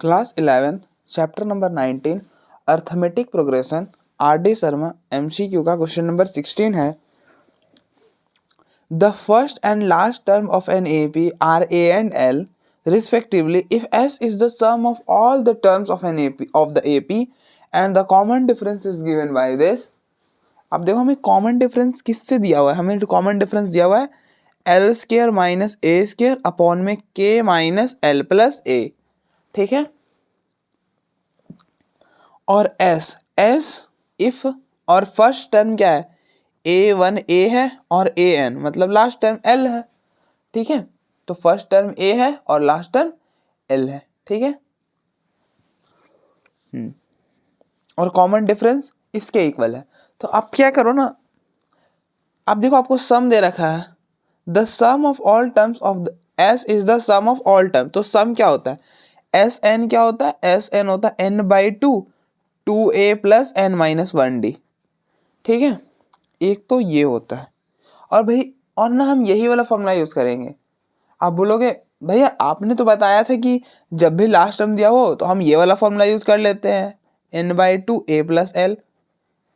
Class 11 chapter number 19 arithmetic progression RD. Sharma MCQ का question number 16 है. The first and last term of an AP are A and L respectively if S is the sum of all the terms of an AP of the AP and the common difference is given by this. अब देखो हमें common difference किससे दिया हुआ है. हमें common difference दिया हुआ है एल स्केयर माइनस ए स्केयर अपॉन में के माइनस एल प्लस ए. ठीक है. और एस एस इफ और फर्स्ट टर्म क्या है A1 A है और AN मतलब लास्ट टर्म L है. ठीक है. तो फर्स्ट टर्म A है और लास्ट टर्म L है. ठीक है. और कॉमन डिफरेंस इसके इक्वल है. तो आप क्या करो ना, आप देखो आपको सम दे रखा है. The sum of all terms of S is the sum of all term. तो सम क्या होता है SN क्या होता है SN होता है N/2 2A plus N minus 1D. ठीक है. एक तो ये होता है. और भाई और ना हम यही वाला फॉर्मूला यूज करेंगे. आप बोलोगे भैया आपने तो बताया था कि जब भी लास्ट टर्म दिया हो तो हम ये वाला फॉर्मूला यूज कर लेते हैं N/2 A प्लस L.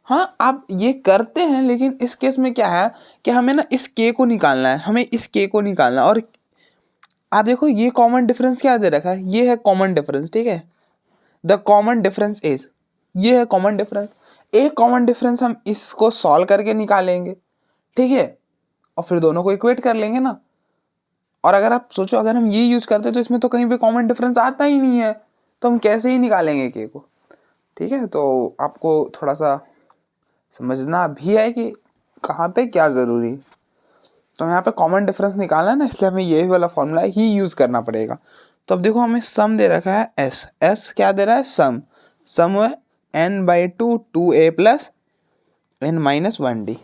हाँ आप ये करते हैं लेकिन इस केस में क्या है कि हमें ना इस K को निकालना है. हमें इस K को निकालना है. और आप देखो ये कॉमन डिफरेंस क्या दे रखा है, ये है कॉमन डिफरेंस. ठीक है. द कॉमन डिफरेंस इज, ये है कॉमन डिफरेंस. एक कॉमन डिफरेंस हम इसको सॉल्व करके निकालेंगे. ठीक है. और फिर दोनों को इक्वेट कर लेंगे ना. और अगर आप सोचो अगर हम ये यूज करते तो इसमें तो कहीं पे कॉमन डिफरेंस आता ही नहीं है, तो हम कैसे ही निकालेंगे के को. ठीक है. तो आपको थोड़ा सा समझना भी है कि कहाँ पे क्या ज़रूरी. तो यहाँ पे कॉमन डिफरेंस निकालना है ना, इसलिए हमें यही वाला फॉर्मूला ही यूज़ करना पड़ेगा. तो अब देखो हमें सम दे रखा है एस. एस क्या दे रहा है सम. सम है N/2 2A plus N minus 1D.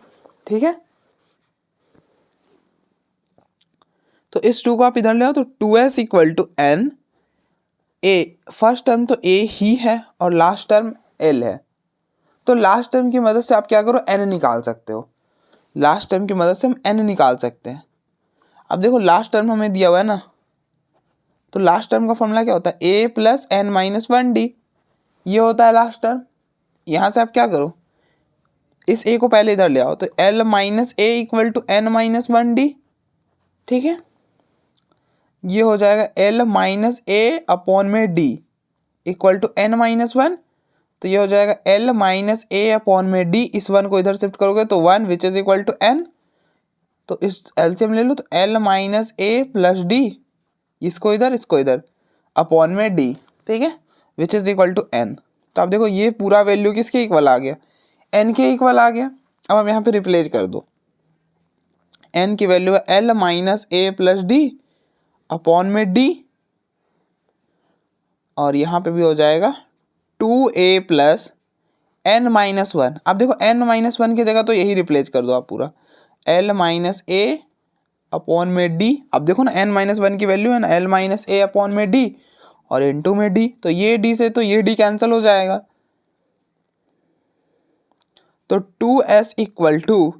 ठीक है. तो इस 2 को आप इधर ले आओ तो 2S equal to N. A first term तो A ही है और लास्ट टर्म L है. तो लास्ट टर्म की मदद से आप क्या करो N निकाल सकते हो. लास्ट टर्म की मदद से हम N निकाल सकते हैं. अब देखो लास्ट टर्म हमें दिया हुआ है ना, तो लास्ट टर्म का फॉर्मूला क्या होता है A plus N minus 1D. ये होता है लास्ट टर्म. यहाँ से आप क्या करो इस A को पहले इधर ले आओ तो L minus A equal to N minus 1D. ठीक है. ये हो जाएगा L माइनस A अपॉन में D equal to N minus 1. तो ये हो जाएगा L माइनस A अपॉन में D. इस 1 को इधर शिफ्ट करोगे तो 1 which is equal to N. तो इस एलसीएम ले लो तो L minus A plus D, इसको इधर अपॉन में D. ठीक है. Which is equal to N. तो आप देखो ये पूरा वैल्यू किसके इक्वल आ गया N के इक्वल आ गया. अब हम यहाँ पे रिप्लेस कर दो. N की वैल्यू है L minus A plus D upon में D. और यहाँ पे भी हो जाएगा 2A प्लस N माइनस 1. अब देखो N माइनस 1 की जगह तो यही रिप्लेस कर दो आप पूरा L माइनस A अपॉन में D. अब देखो ना N माइनस 1 की वैल्यू है ना L माइनस A अपॉन में D और इनटू में D. तो ये D से तो ये D कैंसिल हो जाएगा. तो 2S इक्वल टू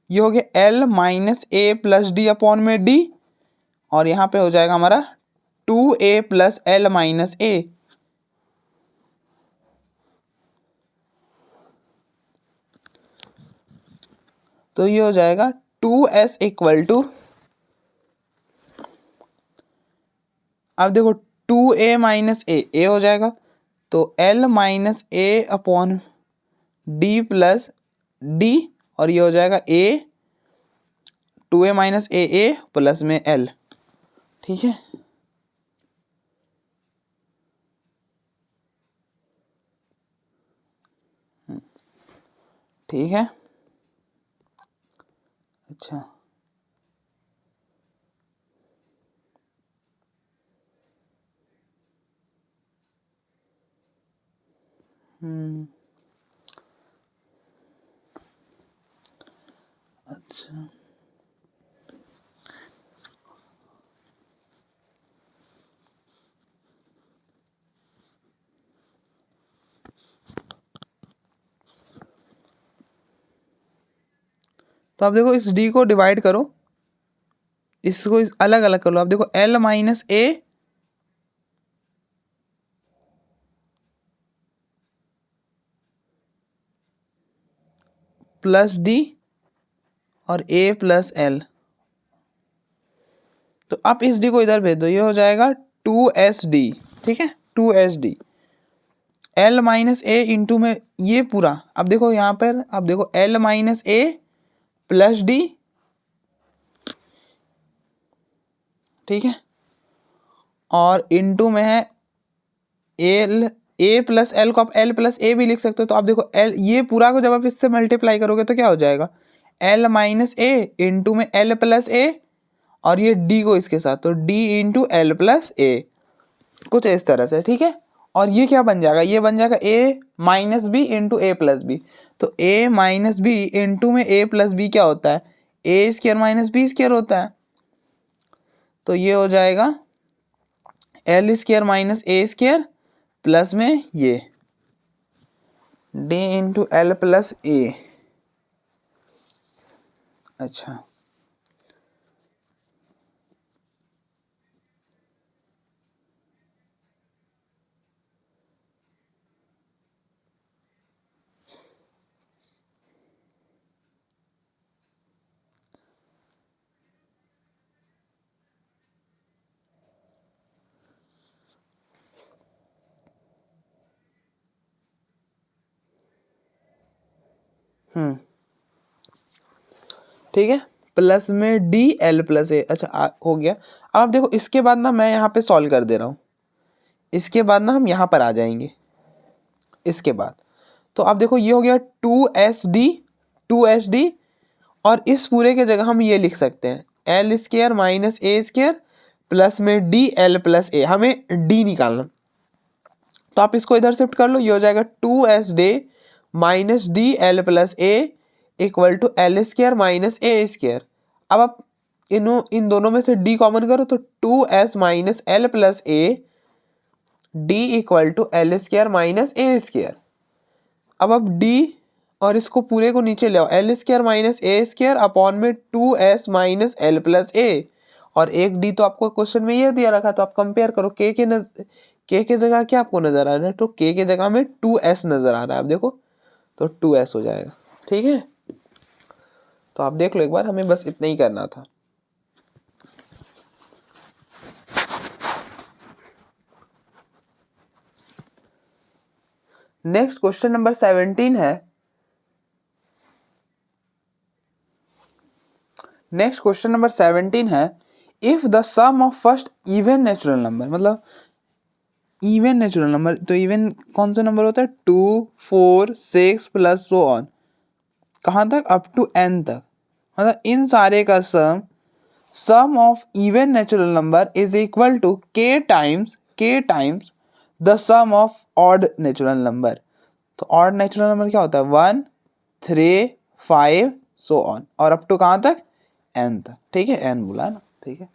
ये हो गया L minus A plus D upon में D. और यहाँ पे हो जाएगा हमारा 2A plus L minus A. तो ये हो जाएगा 2S इक्वल टू, अब देखो 2A माइनस A हो जाएगा तो L minus A upon D plus D. और ये हो जाएगा A 2A minus A plus में L. ठीक है. ठीक है. अच्छा अच्छा तो आप देखो इस D को डिवाइड करो, इसको अलग अलग कर लो. आप देखो L minus A plus D और ए प्लस एल। तो आप इस डी को इधर भेज दो, ये हो जाएगा 2SD, ठीक है, 2SD। एल माइनस ए इंटू में ये पूरा, अब देखो यहाँ पर, अब देखो एल माइनस ए प्लस डी, ठीक है, और इंटू में है एल, ए प्लस एल को आप एल प्लस ए भी लिख सकते हो। तो आप देखो एल, ये पूरा को जब आप इससे मल्टीप्लाई करोगे तो क्या हो जाएगा, एल माइनस ए इंटू में एल प्लस ए, और ये डी को इसके साथ, तो डी इंटू एल प्लस ए, कुछ इस तरह से, ठीक है। और ये क्या बन जाएगा, ये बन जाएगा ए माइनस बी इंटू ए प्लस बी। तो ए माइनस बी इंटू में ए प्लस बी क्या होता है, ए स्क्वायर माइनस बी स्क्वायर होता है। तो ये हो जाएगा L square minus A square plus में ये डी इंटू एल प्लस ए। अच्छा, ठीक है, प्लस में डी एल प्लस ए। अच्छा हो गया। अब आप देखो इसके बाद ना मैं यहाँ पे सॉल्व कर दे रहा हूँ, इसके बाद ना हम यहाँ पर आ जाएंगे इसके बाद। तो आप देखो ये हो गया 2SD, 2SD, और इस पूरे के जगह हम ये लिख सकते हैं L square minus A square plus में डी एल प्लस ए, हमें डी निकालना। तो आप इसको इधर शिफ्ट कर लो, ये हो जाएगा 2SD minus D L plus A equal to L square minus A square. अब आप इन दोनों में से डी कॉमन करो, तो 2S minus L plus A D equal to L square minus A square. अब आप डी और इसको पूरे को नीचे ले आओ, L square minus A square upon में 2S माइनस एल प्लस ए, और एक डी तो आपको क्वेश्चन में ये दिया रखा, तो आप कंपेयर करो के के जगह क्या आपको नजर आ रहा है, तो के जगह में 2S नजर आ रहा है, आप देखो तो 2S हो जाएगा, ठीक है। तो आप देख लो एक बार, हमें बस इतना ही करना था। नेक्स्ट क्वेश्चन नंबर 17 है। नेक्स्ट क्वेश्चन नंबर 17 है, if the sum of first even natural number, मतलब इवन नेचुरल नंबर, तो इवन कौन सा नंबर होता है, 2 4 6 प्लस सो ऑन, कहाँ तक, अप टू n तक, मतलब इन सारे का sum of even natural number is equal to k times the sum of odd natural number. तो ऑड नेचुरल नंबर क्या होता है, 1 3 5 सो ऑन, और अप टू कहाँ तक, n तक, ठीक है, n बोला है ना, ठीक है।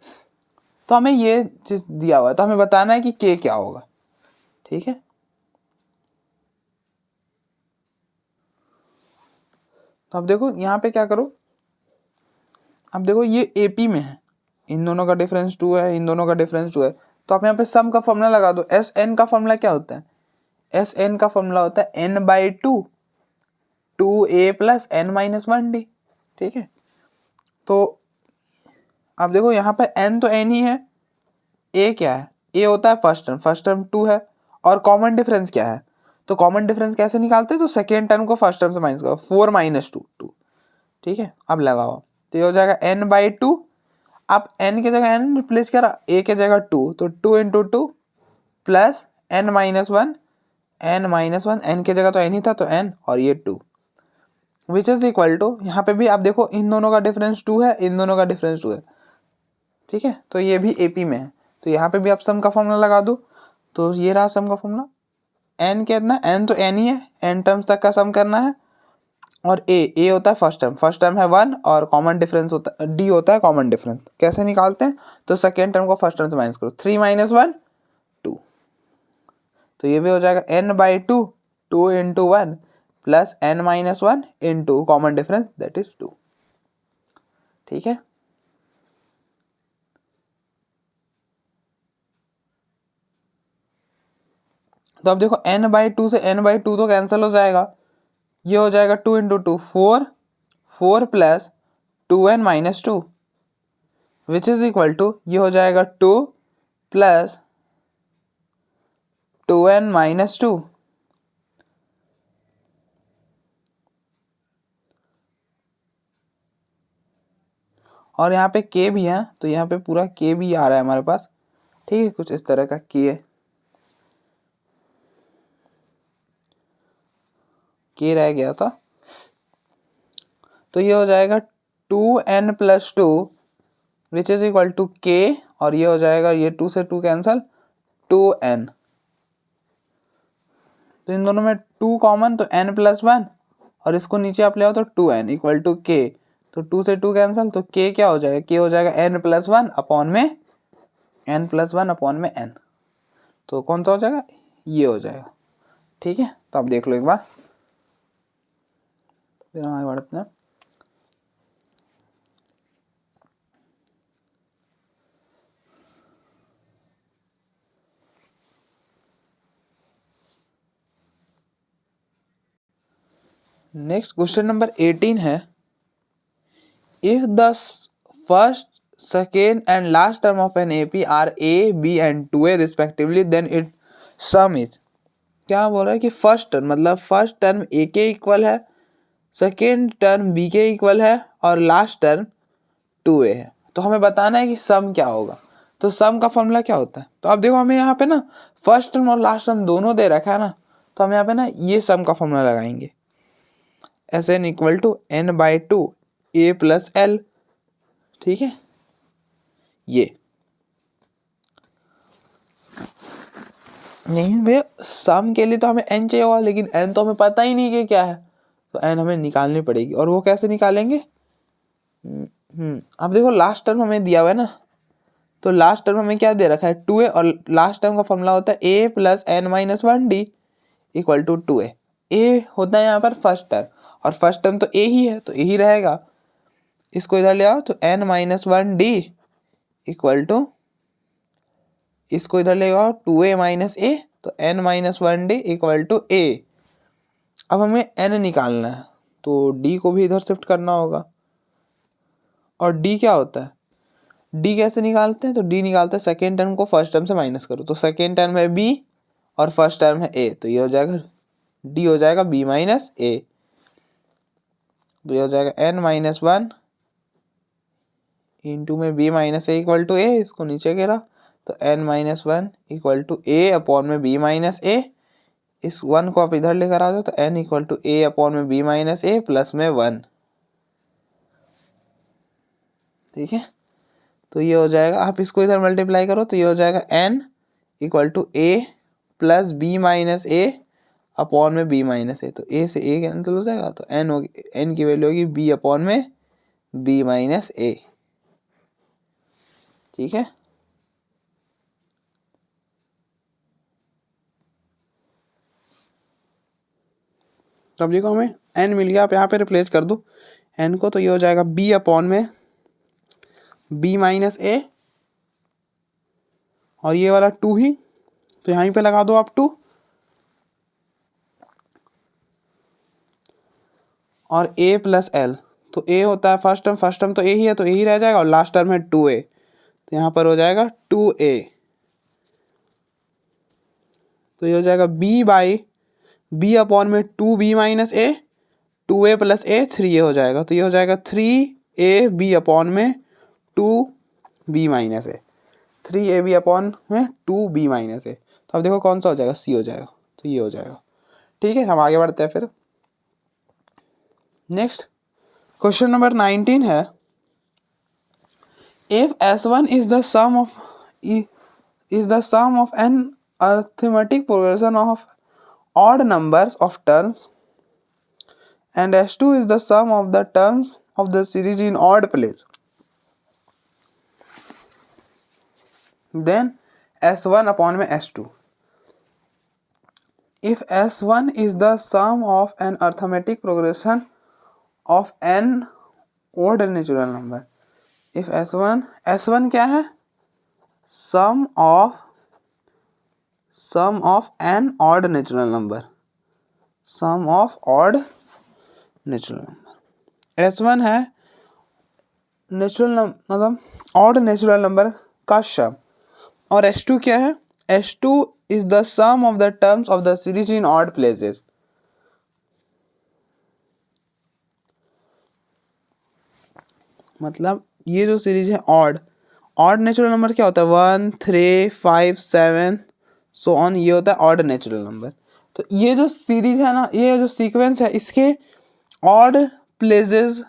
तो हमें ये चीज दिया हुआ है, तो हमें बताना है कि k क्या होगा, ठीक है। तो अब देखो यहाँ पे क्या करो, अब देखो ये AP में है, इन दोनों का डिफरेंस 2 है, इन दोनों का डिफरेंस 2 है, तो आप यहाँ पे सम का फॉर्मूला लगा दो। SN का फॉर्मूला क्या होता है, SN का फॉर्मूला होता है n/2 2a plus n minus 1d, ठीक है। तो अब देखो यहाँ पे n तो n ही है, a क्या है, a होता है फर्स्ट टर्म 2 है, और कॉमन डिफरेंस क्या है, तो कॉमन डिफरेंस कैसे निकालते हैं, तो सेकेंड टर्म को फर्स्ट टर्म से माइनस करो, 4 माइनस 2 ठीक है। अब लगाओ, तो ये हो जाएगा n/2, आप n की जगह n रिप्लेस करा, a की जगह 2, तो 2 into 2 plus n minus 1, n की जगह तो n ही था, तो n और ये 2, विच इज इक्वल टू, यहाँ पे भी आप देखो इन दोनों का डिफरेंस 2 है, इन दोनों का डिफरेंस 2 है, ठीक है। तो ये भी AP में है, तो यहाँ पे भी आप सम का फॉर्मूला लगा दो, तो ये रहा सम का फॉर्मूला। n कितना, n तो n ही है, n टर्म्स तक का सम करना है, और a होता है फर्स्ट टर्म है 1, और कॉमन डिफरेंस होता है d होता है कॉमन डिफरेंस। कैसे निकालते हैं, तो सेकेंड टर्म को फर्स्ट टर्म से माइनस करो, 3 माइनस 1 2, तो ये भी हो जाएगा n/2 2 into 1 plus n minus 1 into common difference that is 2, ठीक है। तो अब देखो n/2 से n/2 तो कैंसिल हो जाएगा, ये हो जाएगा 2 into 2 4 4 plus 2n-2 which is equal to, ये हो जाएगा 2 प्लस 2n-2 और यहाँ पे k भी है, तो यहाँ पे पूरा k भी आ रहा है हमारे पास, ठीक है, कुछ इस तरह का k है, k रह गया था, तो ये हो जाएगा 2n+2 which is equal to k, और ये हो जाएगा, ये 2 से 2 कैंसल, 2n, तो इन दोनों में 2 कॉमन, तो n+1, और इसको नीचे आप ले आओ तो 2n इक्वल टू k, तो 2 से 2 कैंसल, तो k क्या हो जाएगा, k हो जाएगा n+1 अपॉन में n, तो कौन सा हो जाएगा, ये हो जाएगा, ठीक है। तो आप देख लो एक बार, फिर हम आगे बढ़ते हैं। नेक्स्ट क्वेश्चन नंबर 18 है, if the first, second and last term of an AP are A, B and 2a respectively, then it sum is, क्या बोल रहा है कि फर्स्ट टर्म, मतलब फर्स्ट टर्म ए के इक्वल है, सेकेंड टर्म बी के इक्वल है, और लास्ट टर्म 2a है, तो हमें बताना है कि सम क्या होगा। तो सम का फॉर्मूला क्या होता है, तो आप देखो हमें यहाँ पे ना फर्स्ट टर्म और लास्ट टर्म दोनों दे रखा है ना, तो हम यहाँ पे ना ये सम का फॉर्मूला लगाएंगे, S N equal to n/2 a plus L, ठीक है, ये नहीं भैया, सम के लिए तो हमें n चाहिए होगा, लेकिन n तो हमें पता ही नहीं कि क्या है, तो n हमें निकालनी पड़ेगी, और वो कैसे निकालेंगे, अब देखो लास्ट टर्म हमें दिया हुआ है ना, तो लास्ट टर्म हमें क्या दे रखा है 2a, और लास्ट टर्म का फॉर्मूला होता है a plus n-1d equal to 2a, a होता है यहाँ पर फर्स्ट टर्म, और फर्स्ट टर्म तो a ही है, तो a ही रहेगा, इसको इधर ले आओ, तो n-1d इक्वल टू, इसको इधर ले आओ 2a माइनस a, तो n-1d इक्वल टू a। अब हमें n निकालना है, तो d को भी इधर शिफ्ट करना होगा, और d क्या होता है, d कैसे निकालते हैं, तो d निकालते हैं सेकेंड टर्म को फर्स्ट टर्म से माइनस करो, तो सेकेंड टर्म है b और फर्स्ट टर्म है a, तो ये हो जाएगा d हो जाएगा b माइनस a, तो ये हो जाएगा n-1 इंटू में b minus A equal to a, इसको नीचे गिरा, तो n-1 equal to a upon में b माइनस a, इस 1 को आप इधर लेकर आ जाओ, तो n equal to a upon में b माइनस a प्लस में 1, ठीक है, तो ये हो जाएगा, आप इसको इधर मल्टीप्लाई करो, तो ये हो जाएगा n equal to a plus b minus a upon में b माइनस a, तो a से a कैंसिल हो जाएगा, तो n की वैल्यू होगी b अपॉन में b माइनस a, ठीक है। तो अब देखो हमें n मिल गया, आप यहाँ पे रिप्लेस कर दो n को, तो ये हो जाएगा b अपॉन में b माइनस a, और ये वाला 2 ही, तो यहीं पे लगा दो आप 2, और a प्लस एल, तो a होता है फर्स्ट टर्म तो a ही है, तो a ही रह जाएगा, और लास्ट टर्म है 2a, तो यहाँ पर हो जाएगा 2a, तो ये हो जाएगा b अपॉन में 2b minus a, 2a plus a 3a हो जाएगा, तो ये हो जाएगा 3ab अपॉन में 2b minus a, 3ab upon में 2b माइनस a, तो अब देखो कौन सा हो जाएगा, c हो जाएगा, तो ये हो जाएगा, ठीक है। हम आगे बढ़ते हैं फिर, नेक्स्ट क्वेश्चन नंबर 19 है, if s1 is the sum of an arithmetic progression of odd numbers of terms, and s2 is the sum of the terms of the series in odd place, then s1 upon में s2, if s1 is the sum of an arithmetic progression of n odd natural number, if s1 क्या है, sum of an odd natural number, sum of odd natural number, S1 है natural मतलब odd natural number का सम, और S2 क्या है, S2 is the sum of the terms of the series in odd places. मतलब ये जो सीरीज है ऑड, ऑड नेचुरल नंबर क्या होता है, 1 3 5 7 सो ऑन, ये होता है ऑड नेचुरल नंबर। तो ये जो सीरीज है ना, ये जो सीक्वेंस है, इसके ऑड प्लेसेस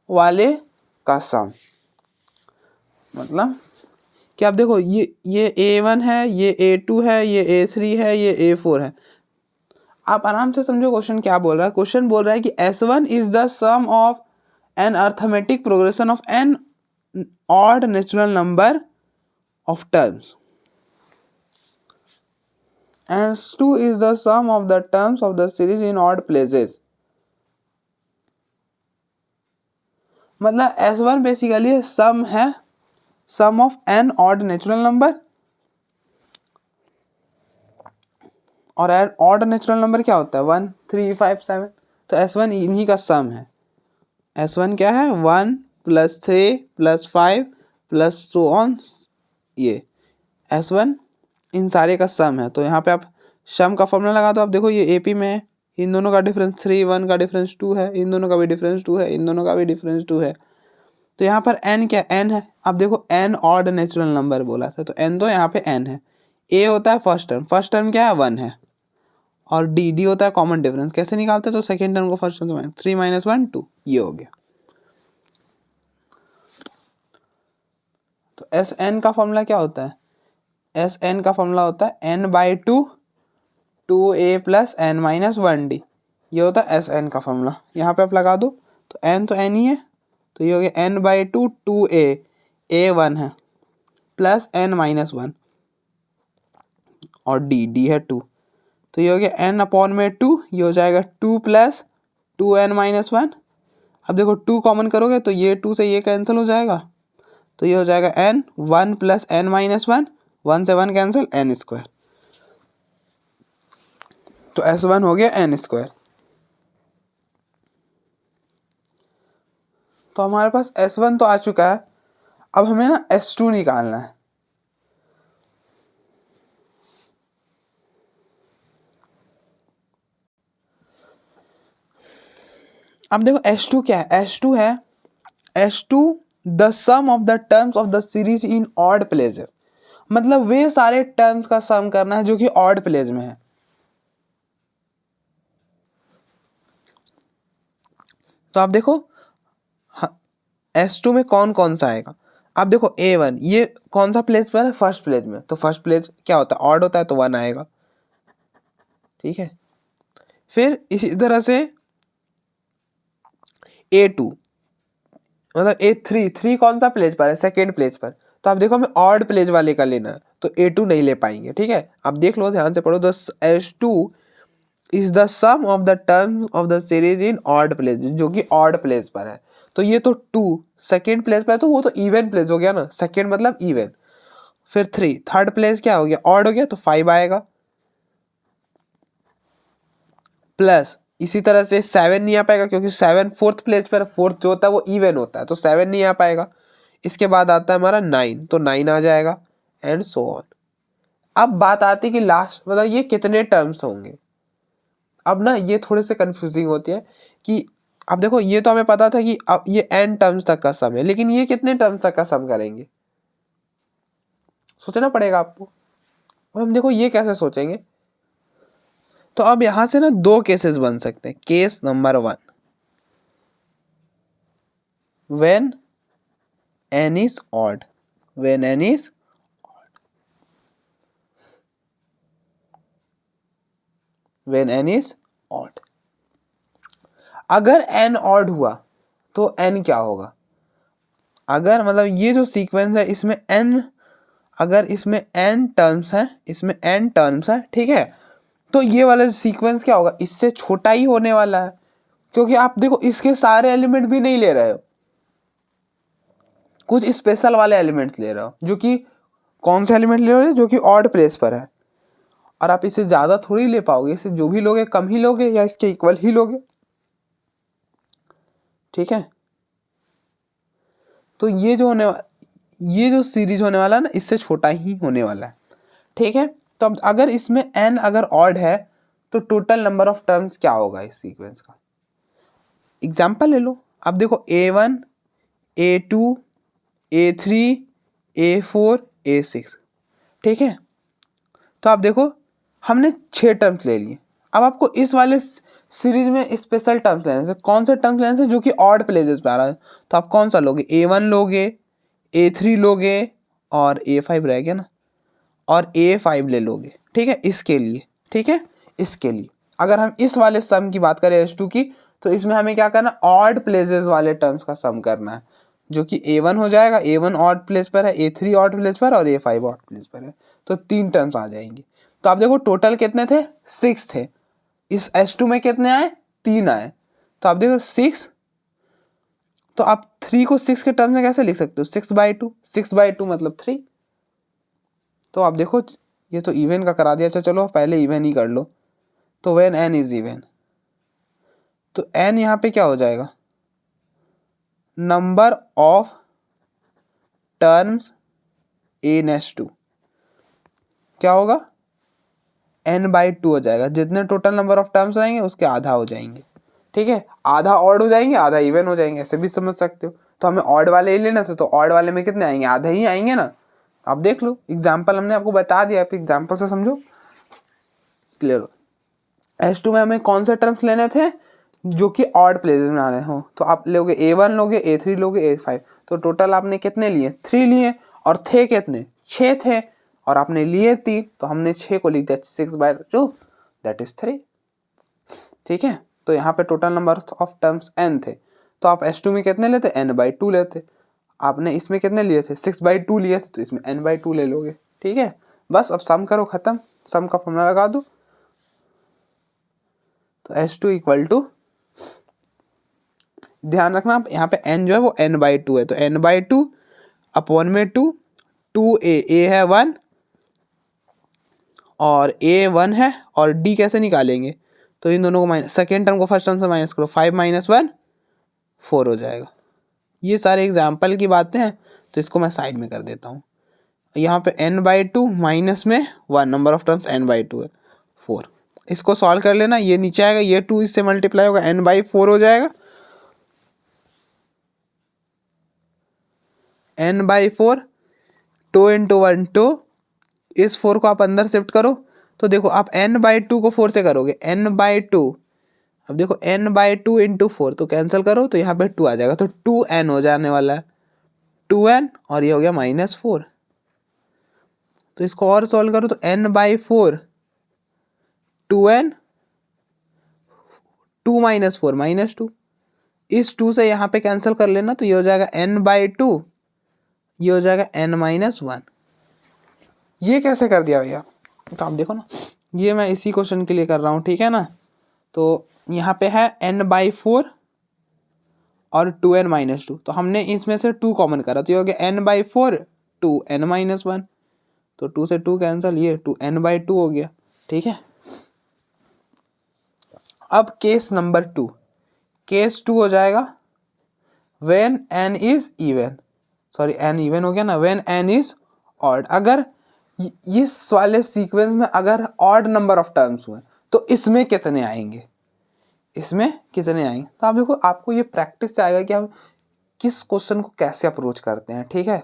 वाले का सम। मतलब कि आप देखो ये A1 है, ये A2 है, ये A3 है, ये A4 है। आप आराम से समझो क्वेश्चन क्या बोल रहा है। क्वेश्चन बोल रहा है कि S1 is the sum of an arithmetic progression of an odd natural number of terms, and S2 is the sum of the terms of the series in odd places। मतलब S1 basically sum है, sum of an odd natural number, और odd natural number क्या होता है 1 3 5 7, तो S1 इन्हीं का सम है। S1 क्या है 1 + 3 + 5 + सो ऑन, ये S1 इन सारे का सम है। तो यहाँ पे आप सम का फॉर्मूला लगा दो। आप देखो ये AP में है, इन दोनों का डिफरेंस 3 1 का डिफरेंस 2 है, इन दोनों का भी डिफरेंस 2 है, इन दोनों का भी डिफरेंस 2 है। तो यहाँ पर n क्या n है। अब देखो n ऑड नेचुरल नंबर बोला था, तो n तो यहाँ पे n है। a होता है फर्स्ट टर्म क्या है 1 है, और d होता है कॉमन डिफरेंस। कैसे निकालते हैं, तो सेकेंड टर्म को फर्स्ट टर्म से 3 - 1 2, ये हो गया। तो Sn का फॉर्मूला क्या होता है, Sn का फॉर्मूला होता है n/2 2a + n - 1d, ये होता है Sn का फॉर्मूला। यहाँ पे आप लगा दो, तो n तो n ही है, तो ये हो गया n/2 2a, a1 है, प्लस n - 1, और d है 2, तो ये हो गया n/2, ये हो जाएगा 2 + 2n - 1। अब देखो 2 कॉमन करोगे तो ये 2 से ये कैंसिल हो जाएगा, तो ये हो जाएगा n 1 + n - 1, 1 से 1 कैंसिल, n²। तो S1 हो गया n²। तो हमारे पास S1 तो आ चुका है, अब हमें ना S2 निकालना है। अब देखो S2 क्या है, S2 है S2 the sum of the terms of the series in odd places. मतलब वे सारे टर्म्स का सम करना है जो कि ऑड प्लेस में है। तो आप देखो S2 में कौन कौन सा आएगा। आप देखो A1 ये कौन सा प्लेस पर है, फर्स्ट प्लेस में, तो फर्स्ट प्लेस क्या होता है ऑड होता है, तो 1 आएगा, ठीक है। फिर इसी तरह से A2 मतलब A3 कौन सा प्लेस पर है, सेकेंड प्लेस पर, तो आप देखो हमें ऑड प्लेस वाले का लेना है, तो A2 नहीं ले पाएंगे, ठीक है। आप देख लो ध्यान से पढ़ो, the S2 is the sum of the terms of the series in odd place, जो कि ऑड प्लेस पर है। तो ये तो 2 सेकेंड प्लेस पर है, तो वो तो इवन प्लेस हो गया ना, सेकेंड मतलब इवन। फिर 3 थर्ड प्लेस क्या हो गया, ऑड हो गया, तो 5 आएगा, प्लस इसी तरह से 7 नहीं आ पाएगा क्योंकि 7 फोर्थ प्लेस पर, फोर्थ जो होता है वो इवन होता है, तो 7 नहीं आ पाएगा। इसके बाद आता है हमारा 9, तो 9 आ जाएगा, एंड सो ऑन। अब बात आती है कि लास्ट मतलब ये कितने टर्म्स होंगे। अब ना ये थोड़े से कंफ्यूजिंग होती है कि अब देखो ये तो हमें पता था कि अब ये n टर्म्स तक का सम है, लेकिन ये कितने टर्म्स तक का सम करेंगे, सोचना पड़ेगा आपको। अब हम देखो ये कैसे सोचेंगे, तो अब यहां से ना 2 केसेस बन सकते हैं। Case number 1, when n is odd, when n is odd। अगर n odd हुआ तो n क्या होगा, अगर मतलब ये जो सीक्वेंस है इसमें n, अगर इसमें n टर्म्स है, इसमें n टर्म्स है, ठीक है, तो ये वाला सीक्वेंस क्या होगा, इससे छोटा ही होने वाला है, क्योंकि आप देखो इसके सारे एलिमेंट भी नहीं ले रहे हो, कुछ स्पेशल वाले एलिमेंट्स ले रहे हो, जो कि कौन से एलिमेंट ले रहे हो, जो कि ऑड प्लेस पर है। और आप इसे ज़्यादा थोड़ी ले पाओगे, इसे जो भी लोगे कम ही लोगे या इसके इक्वल ही लोगे, ठीक है। तो ये जो सीरीज होने वाला है ना, इससे छोटा ही होने वाला है, ठीक है। तो अब अगर इसमें n अगर ऑड है तो टोटल नंबर ऑफ टर्म्स क्या होगा इस सीक्वेंस का। एग्जाम्पल ले लो, अब देखो A1, A2, A3, A4, A6, ठीक है। तो आप देखो हमने 6 टर्म्स ले लिए। अब आपको इस वाले सीरीज में स्पेशल टर्म्स लेने से, कौन से टर्म्स लेने से जो कि ऑड प्लेसेस पे आ रहा है, तो आप कौन सा लोगे, A1 लोगे, A3 लोगे और A5 रह गया ना, और A5 ले लोगे, ठीक है, इसके लिए, ठीक है, इसके लिए। अगर हम इस वाले सम की बात करें H2 की, तो इसमें हमें क्या करना, ऑड प्लेसेस वाले टर्म्स का सम करना है, जो कि A1 हो जाएगा, A1 ऑड प्लेस पर है, A3 ऑड प्लेस पर और A5 ऑड प्लेस पर है, तो 3 टर्म्स आ जाएंगे। तो आप देखो टोटल कितने थे, 6 थे। इस H2 में कितने आए, 3 आए। तो आप देखो 6, तो आप 3 को 6 के टर्म में कैसे लिख सकते हो, 6/2, 6/2 मतलब 3। तो आप देखो ये तो इवन का करा दिया, अच्छा चलो पहले इवन ही कर लो। तो व्हेन n इज इवन, तो n यहाँ पे क्या हो जाएगा, number of terms in H2 क्या होगा, n/2 हो जाएगा। जितने टोटल नंबर ऑफ टर्म्स रहेंगे उसके आधा हो जाएंगे, ठीक है, आधा ऑड हो जाएंगे, आधा इवन हो जाएंगे, ऐसे भी समझ सकते हो। तो हमें ऑड वाले ही लेना था, तो ऑड वाले में कितने आएंगे, आधे ही आएंगे ना। आप देख लो एग्जाम्पल हमने आपको बता दिया, आप एग्जाम्पल से समझो, क्लियर हो। H2 में हमें कौन से टर्म्स लेने थे, जो कि ऑड प्लेसेस में आने हो, तो आप लोगे A1 लोगे, A3 लोगे, A5, तो टोटल आपने कितने लिए, 3 लिए, और थे कितने, 6 थे, और आपने लिए 3, तो हमने 6 को लिख दिया 6/2, दैट इज 3, ठीक है। तो यहाँ पे total number of terms n थे, तो आप H2 में कितने लेते, n/2 लेते। आपने इसमें कितने लिए थे, 6/2 लिए थे, तो इसमें n/2 ले लोगे, ठीक है। बस अब सम करो, खत्म, सम का फॉर्मूला लगा दो। तो H2 इक्वल टू, ध्यान रखना आप यहाँ पे n जो है वो n/2 है, तो n/2 अपॉन में 2, 2a है 1 और a 1 है, और d कैसे निकालेंगे, तो इन दोनों को माइनस, सेकेंड टर्म को फर्स्ट टर्म से माइनस करो, 5 - 1 4 हो जाएगा। ये सारे एग्जाम्पल की बातें हैं, तो इसको मैं साइड में कर देता हूँ। यहाँ पे n/2 माइनस में 1, नंबर ऑफ टर्म्स n/2 है 4, इसको सॉल्व कर लेना, ये नीचे आएगा, ये 2 इससे मल्टीप्लाई होगा, n/4 हो जाएगा, n/4, 2 × 1 2, इस 4 को आप अंदर शिफ्ट करो, तो देखो आप n/2 को 4 से करोगे, n/2, अब देखो n/2 × 4, तो कैंसिल करो, तो यहाँ पे 2 आ जाएगा, तो 2n हो जाने वाला है, 2n, और ये हो गया -4। तो इसको और सॉल्व करो, तो n/4, 2n, 2 - 4 -2, इस 2 से यहाँ पे कैंसिल कर लेना, तो ये हो जाएगा n/2, ये हो जाएगा n-1। ये कैसे कर दिया भैया, तो आप देखो ना, ये मैं इसी क्वेश्चन के लिए कर रहा हूँ, ठीक है ना। तो यहाँ पे है n/4 और 2n - 2, तो हमने इसमें से 2 कॉमन करा, तो ये हो गया n/4, 2n-1, तो 2 से 2 कैंसिल, ये 2n/2 हो गया, ठीक है। अब केस नंबर 2, केस 2 हो जाएगा when n is even, sorry n even हो गया ना, व्हेन n इज ऑड। अगर इस वाले सीक्वेंस में अगर ऑड नंबर ऑफ टर्म्स हुए तो इसमें कितने आएंगे, इसमें कितने आएंगे। तो आप देखो, आपको ये प्रैक्टिस से आएगा कि हम किस क्वेश्चन को कैसे अप्रोच करते हैं, ठीक है।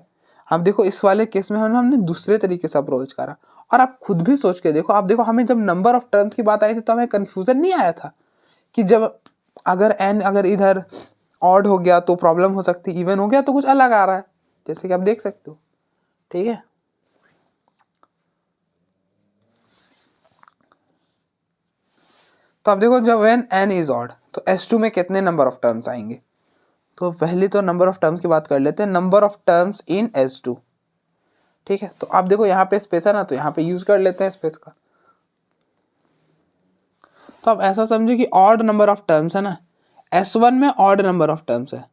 आप देखो इस वाले केस में हमने दूसरे तरीके से अप्रोच करा, और आप खुद भी सोच के देखो, आप देखो हमें जब नंबर ऑफ टर्म्स की बात आई थी तो हमें कन्फ्यूजन नहीं आया था कि जब अगर n अगर इधर ऑड हो गया तो प्रॉब्लम हो सकती, इवन हो गया तो कुछ अलग आ रहा है, जैसे कि आप देख सकते हो, ठीक है। तो आप देखो जब व्हेन n इज ऑड, तो H2 में कितने नंबर ऑफ टर्म्स आएंगे। तो पहले तो नंबर ऑफ टर्म्स की बात कर लेते हैं, number of terms in H2, ठीक है। तो आप देखो यहाँ पे स्पेस है ना, तो यहाँ पे यूज कर लेते हैं स्पेस का। तो आप ऐसा समझो कि ऑड नंबर ऑफ टर्म्स है ना, S1 में ऑड नंबर ऑफ टर्म्स है।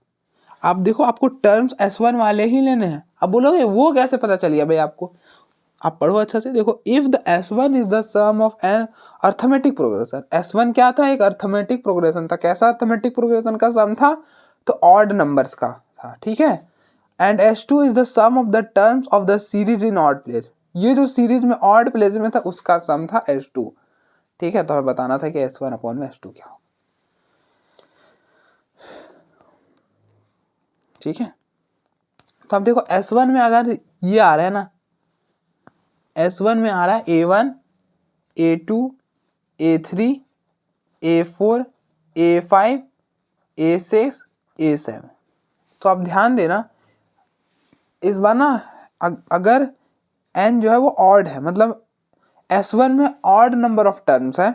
आप देखो आपको टर्म्स S1 वाले ही लेने हैं। अब बोलोगे वो कैसे पता चल गया भाई आपको, आप पढ़ो अच्छा से, देखो if the S1 is the sum of an arithmetic progression, S1 क्या था, एक अर्थमेटिक प्रोग्रेशन था। कैसा अर्थमेटिक प्रोग्रेशन का सम था, तो ऑड नंबर्स का था, ठीक है। And S2 is the sum of the terms of the series in odd place. ये जो सीरीज में ऑड प्लेस में था उसका सम था S2। ठीक है, तो हमें बताना था कि S1 अपॉन में S2 क्या हो। ठीक है, तो अब देखो S1 में अगर ये आ रहा है ना, S1 में आ रहा है A1 A2 A3 A4 A5 A6 A7। तो आप ध्यान देना इस बार ना, अगर n जो है वो ऑड है, मतलब S1 में ऑड नंबर ऑफ टर्म्स है,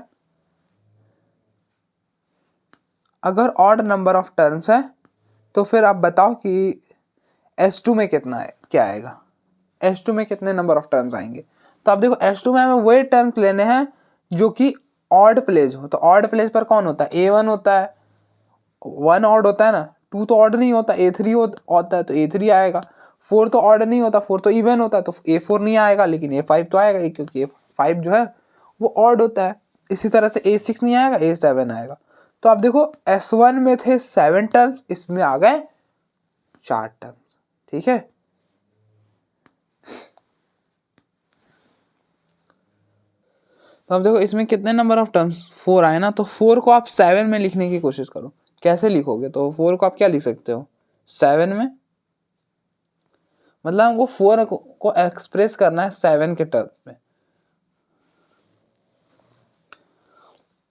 अगर ऑड नंबर ऑफ टर्म्स है तो फिर आप बताओ कि S2 में कितना है, क्या आएगा, S2 में कितने नंबर ऑफ टर्म्स आएंगे। तो आप देखो S2 में हमें वही टर्म्स लेने हैं जो कि ऑड प्लेस हो। तो ऑड प्लेस पर कौन होता है, A1 होता है, 1 ऑड होता है ना, 2 तो ऑड नहीं होता, A3 होता है तो A3 आएगा, 4 तो ऑड नहीं होता, 4 तो इवन होता है तो A4 नहीं आएगा, लेकिन A5 तो आएगा क्योंकि A5 जो है वो ऑड होता है। इसी तरह से A6 नहीं आएगा, A7 आएगा। तो आप देखो S1 में थे 7 टर्म्स, इसमें आ गए 4 टर्म्स। ठीक है, तो अब देखो इसमें कितने नंबर ऑफ टर्म्स 4 आए ना, तो 4 को आप 7 में लिखने की कोशिश करो। कैसे लिखोगे, तो 4 को आप क्या लिख सकते हो 7 में, मतलब हमको 4 को एक्सप्रेस करना है 7 के टर्म्स में।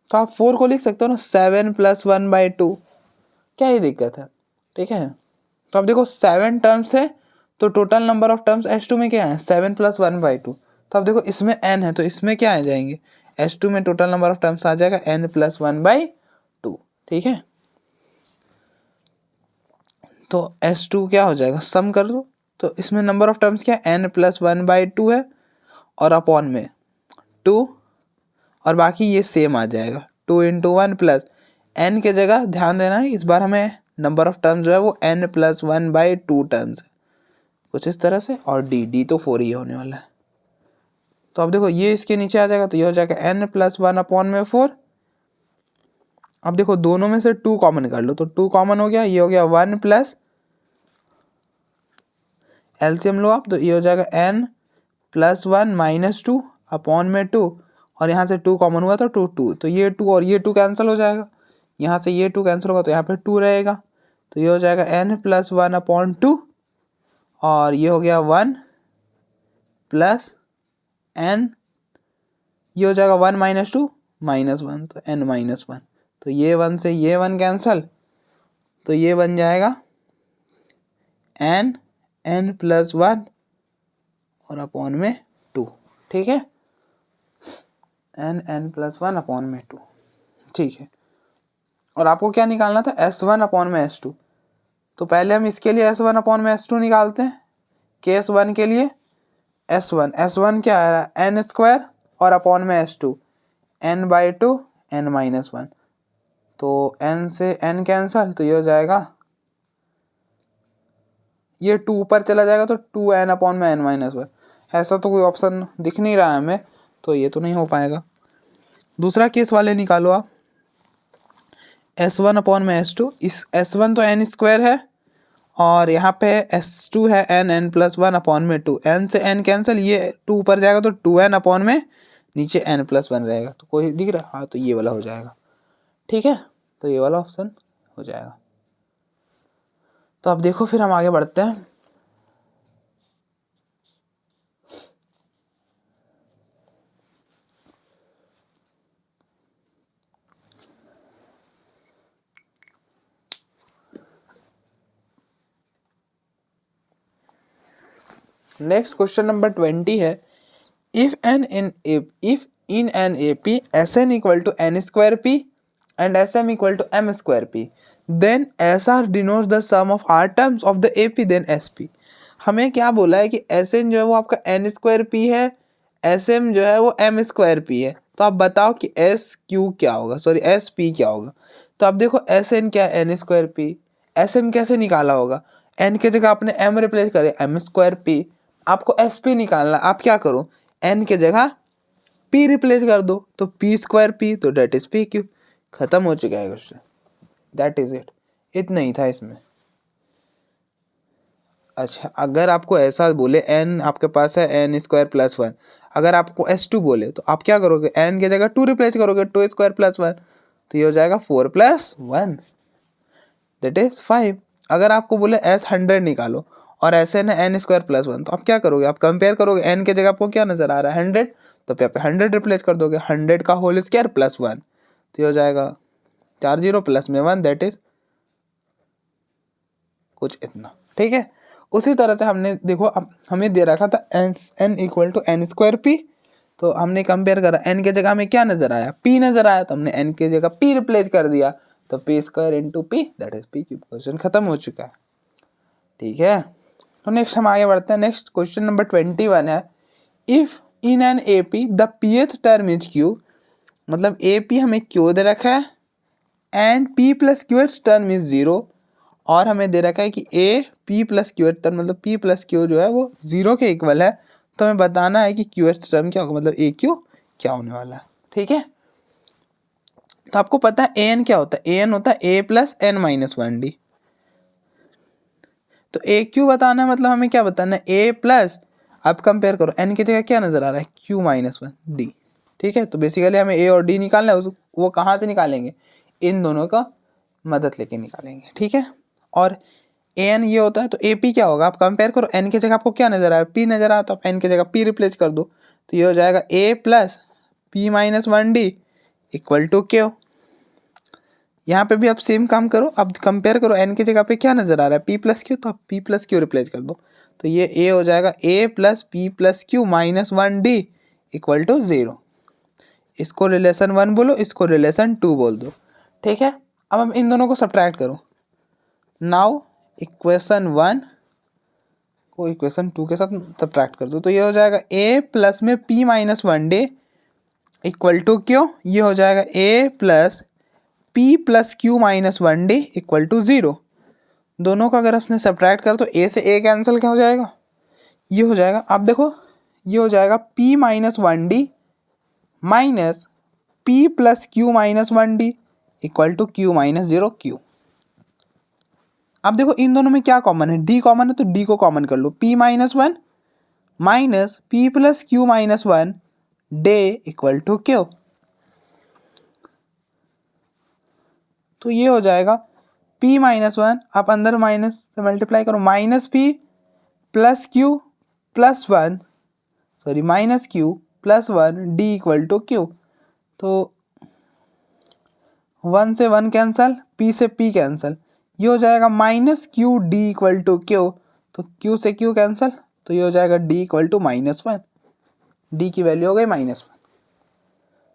तो आप 4 को लिख सकते हो ना 7 + 1/2, क्या ही दिक्कत है। ठीक है, तो अब देखो 7 टर्म्स है तो total number of terms S2 में क्या है 7 + 1/2। तो अब देखो इसमें n है तो इसमें क्या आ जाएंगे, S2 में टोटल नंबर ऑफ टर्म्स आ जाएगा n + 1/2। ठीक है, तो S2 क्या हो जाएगा, सम कर दो। तो इसमें नंबर ऑफ टर्म्स क्या है n + 1/2 है, और अपॉन में 2, और बाकी ये सेम आ जाएगा 2 × 1 प्लस n के जगह ध्यान देना है इस बार हमें नंबर ऑफ टर्म्स जो है वो n + 1/2 टर्म्स है, कुछ इस तरह से। और डी तो 4 ही होने वाला है। तो अब देखो ये इसके नीचे आ जाएगा तो ये हो जाएगा n + 1/4। अब देखो दोनों में से 2 कॉमन कर लो, तो 2 कॉमन हो गया, ये हो गया 1 प्लस एलसीएम लो आप, तो ये हो जाएगा n + 1 - 2 अपॉन में 2, और यहाँ से 2 कॉमन हुआ तो 2 तो ये 2 और ये 2 कैंसिल हो जाएगा, यहाँ से ये 2 कैंसिल होगा तो यहाँ पे 2 रहेगा, तो ये हो जाएगा n + 1/2, और ये हो गया 1 + n, ये हो जाएगा 1 - 2 -1, तो n - 1, तो ये 1 से ये 1 कैंसिल, तो ये बन जाएगा n + 1 और अपॉन में 2। ठीक है, n + 1 अपॉन में 2। ठीक है, और आपको क्या निकालना था S1 अपॉन में S2। तो पहले हम इसके लिए S1 अपॉन में S2 निकालते हैं। केस 1 के लिए S1 क्या आ रहा है n² और अपॉन में S2 n/2 n - 1, तो n से n कैंसल, तो ये हो जाएगा, ये 2 ऊपर चला जाएगा तो 2n अपॉन में n - 1। ऐसा तो कोई ऑप्शन दिख नहीं रहा है हमें, तो ये तो नहीं हो पाएगा। दूसरा केस वाले निकालो आप, S1 अपॉन में S2। इस S1 तो n² है और यहाँ पे S2 है n + 1 अपॉन में 2, n से n कैंसिल, ये 2 ऊपर जाएगा तो 2n अपॉन में नीचे n + 1 रहेगा, तो कोई दिख रहा है, हाँ तो ये वाला हो जाएगा। ठीक है, तो ये वाला ऑप्शन हो जाएगा। तो अब देखो फिर हम आगे बढ़ते हैं। नेक्स्ट क्वेश्चन नंबर 20 है, if in an AP Sn = n² p and Sm = m² p, then SR denotes the sum of r terms of the AP then SP। हमें क्या बोला है कि Sn जो है वो आपका n² p है, Sm जो है वो m² p है। तो आप बताओ कि SQ क्या होगा, सॉरी SP क्या होगा। तो आप देखो Sn क्या है n² p, Sm कैसे निकाला होगा, n के जगह आपने m रिप्लेस करे m² p, आपको SP निकालना, आप क्या करो n के जगह p रिप्लेस कर दो, तो p² p, तो डेट इज PQ। खत्म हो चुका है क्वेश्चन, दैट इज इट, इतना ही था इसमें। अच्छा, अगर आपको ऐसा बोले n आपके पास है n स्क्वायर प्लस 1, अगर आपको s2 बोले तो आप क्या करोगे, n की जगह 2 रिप्लेस करोगे, 2 स्क्वायर प्लस 1, तो ये हो जाएगा 4 प्लस 1 दैट इज 5। अगर आपको बोले s100 निकालो और Sn है n स्क्वायर प्लस 1, तो आप क्या करोगे, आप कंपेयर करोगे, n की जगह आपको क्या नजर आ रहा है 100, तो यहाँ पे 100 रिप्लेस कर दोगे, 100 का होल स्क्वायर प्लस 1, तो ये हो जाएगा 4 0 प्लस में 1 दैट इज कुछ इतना। ठीक है, उसी तरह से हमने देखो अब हमें दे रखा था n equal to n square p, तो हमने कंपेयर करा, n की जगह हमें क्या नजर आया, p नजर आया, तो हमने n की जगह p रिप्लेस कर दिया, तो p square into P that is p cube. Question खत्म हो चुका है। ठीक है, तो नेक्स्ट हम आगे बढ़ते हैं। नेक्स्ट क्वेश्चन नंबर 21 है, if in an A P the pth term is q, मतलब ए पी हमें क्यू दे रखा है and p plus q term is 0, और हमें दे रखा है कि A P plus q term मतलब p प्लस क्यू जो है वो 0 के इक्वल है, तो हमें बताना है कि क्यू टर्म क्या होगा, मतलब ए क्यू क्या होने वाला है। ठीक है, तो आपको पता है ए एन क्या होता है, ए एन होता है ए प्लस एन माइनस 1 डी, तो ए क्यू बताना है, मतलब हमें क्या बताना है ए प्लस, अब कंपेयर करो एन की जगह क्या नजर आ रहा है क्यू माइनस 1 डी। ठीक है, तो बेसिकली हमें ए और डी निकालना है, वो कहाँ से निकालेंगे, इन दोनों का मदद लेके निकालेंगे। ठीक है, और ए एन ये होता है, तो ए पी क्या होगा, आप कंपेयर करो, एन की जगह आपको क्या नजर आ रहा है पी नजर आ रहा है, तो आप एन की जगह पी रिप्लेस कर दो, तो ये हो जाएगा a plus p minus 1 d equal to q. यहाँ पे भी आप सेम काम करो, अब कंपेयर करो, एन की जगह पे क्या नजर आ रहा है पी प्लस क्यू, तो आप पी प्लस क्यू रिप्लेस कर दो, तो ये ए हो जाएगा a plus p plus q minus 1 d equal to 0। इसको रिलेशन 1 बोलो, इसको रिलेशन 2 बोल दो। ठीक है, अब हम इन दोनों को सब्ट्रैक्ट करो, नाउ इक्वेशन 1 को इक्वेशन 2 के साथ सब्ट्रैक्ट कर दो, तो ये हो जाएगा ए प्लस में p minus 1 d equal to q, ये हो जाएगा a plus p plus q minus 1 d equal to 0। दोनों का अगर आपने सब्ट्रैक्ट कर तो ए से ए कैंसिल क्या हो जाएगा, ये हो जाएगा, आप देखो ये हो जाएगा p minus 1 d minus p plus q minus 1 d equal to q minus 0 q. अब देखो इन दोनों में क्या कॉमन है, d कॉमन है, तो d को कॉमन कर लो, p minus 1 minus p plus q minus 1 d equal to q, तो ये हो जाएगा p माइनस 1, आप अंदर माइनस से मल्टीप्लाई करो, minus p plus q plus 1, sorry minus q plus 1 d equal to q, तो 1 से 1 कैंसल, p से p कैंसल, ये हो जाएगा minus q d equal to q, तो q से q कैंसल, तो ये हो जाएगा d इक्वल टू -1, d की वैल्यू हो गई -1।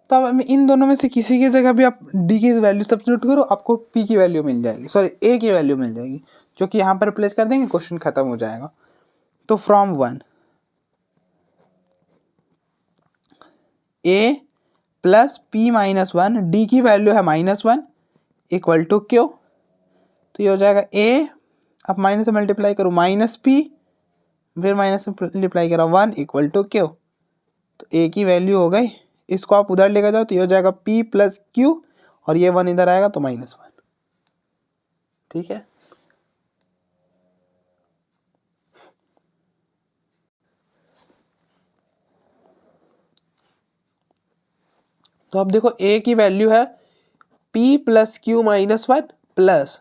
तो अब इन दोनों में से किसी की जगह भी आप d की वैल्यू सब्स्टिट्यूट करो, आपको p की वैल्यू मिल जाएगी, सॉरी a की वैल्यू मिल जाएगी, जो कि यहाँ पर रिप्लेस कर देंगे, क्वेश्चन खत्म हो जाएगा। तो from 1 a plus p minus 1 D की वैल्यू है -1 इक्वल टू क्यू, तो ये हो जाएगा a, आप माइनस से मल्टीप्लाई करो माइनस पी, फिर माइनस से मल्टीप्लाई करो 1 इक्वल टू क्यू, तो a की वैल्यू हो गई, इसको आप उधर लेकर जाओ तो ये हो जाएगा p प्लस क्यू, और ये 1 इधर आएगा तो -1। ठीक है, तो अब देखो a की वैल्यू है p plus q minus 1 plus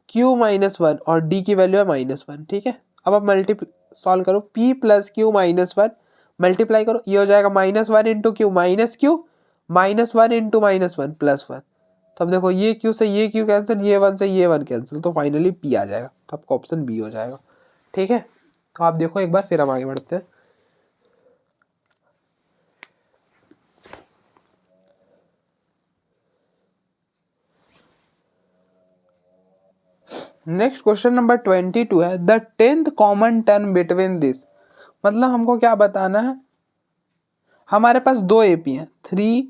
q minus 1 और d की वैल्यू है -1। ठीक है, अब आप सॉल्व करो, p plus q minus 1 multiply करो, ये हो जाएगा -1 इंटू क्यू -1 इंटू -1 +1, तो अब देखो ये q से ये q कैंसिल, ये 1 से ये 1 कैंसिल, तो फाइनली p आ जाएगा, तो आपका ऑप्शन बी हो जाएगा। ठीक है, तो आप देखो एक बार, फिर हम आगे बढ़ते हैं। नेक्स्ट क्वेश्चन नंबर 22 है, the 10th common term between this, मतलब हमको क्या बताना है, हमारे पास दो एपी हैं 3,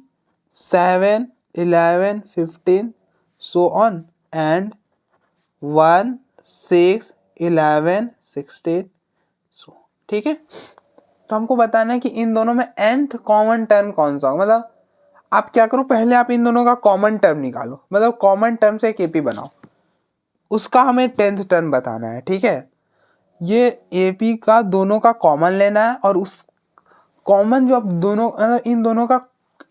7, 11, 15 सो ऑन एंड 1, 6, 11, 16 सो। ठीक है, तो हमको बताना है कि इन दोनों में nth कॉमन टर्म कौन सा होगा, मतलब आप क्या करो, पहले आप इन दोनों का कॉमन टर्म निकालो, मतलब कॉमन टर्म से एक एपी बनाओ, उसका हमें 10th टर्म बताना है। ठीक है, ये AP का दोनों का कॉमन लेना है और उस कॉमन जो आप दोनों इन दोनों का